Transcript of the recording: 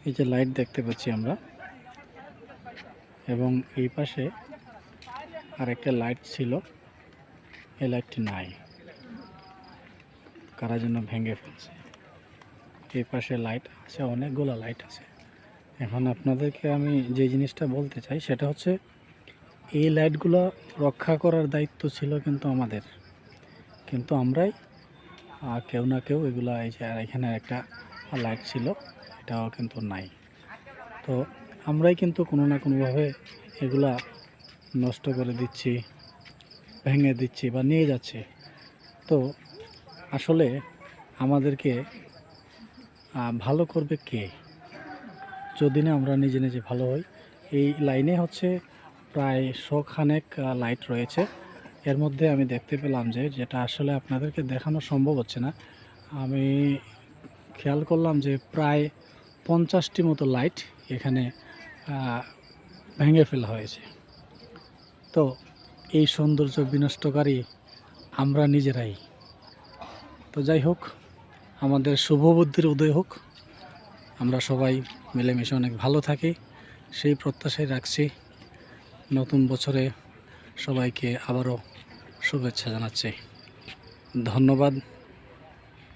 এই যে লাইট দেখতে পাচ্ছি আমরা, এবং এই পাশে আরেকটা লাইট ছিল, এই লাইটটি নাই, কারা যেন ভেঙে ফেলছে। এই পাশে লাইট আছে, অনেকগুলো লাইট আছে। এখন আপনাদেরকে আমি যে জিনিসটা বলতে চাই সেটা হচ্ছে, এই লাইটগুলো রক্ষা করার দায়িত্ব ছিল কিন্তু আমাদের, কিন্তু আমরাই কেউ না কেউ এগুলা, এই যে এখানে একটা লাইট ছিল, এটাও কিন্তু নাই। তো আমরাই কিন্তু কোনো না কোনোভাবে এগুলা নষ্ট করে দিচ্ছি, ভেঙে দিচ্ছি বা নিয়ে যাচ্ছি। তো আসলে আমাদেরকে ভালো করবে কে, যদি না আমরা নিজে নিজে ভালো হই। এই লাইনে হচ্ছে প্রায় 100 খানেক লাইট রয়েছে। এর মধ্যে আমি দেখতে পেলাম যে, যেটা আসলে আপনাদেরকে দেখানো সম্ভব হচ্ছে না, আমি খেয়াল করলাম যে প্রায় 50টি মতো লাইট এখানে ভেঙে ফেলা হয়েছে। তো এই সৌন্দর্য বিনষ্টকারী আমরা নিজেরাই। তো যাই হোক, আমাদের শুভ বুদ্ধির উদয় হোক, আমরা সবাই মিলেমিশে অনেক ভালো থাকি, সেই প্রত্যাশাই রাখছি। নতুন বছরে সবাইকে আবারও শুভেচ্ছা জানাচ্ছি। ধন্যবাদ।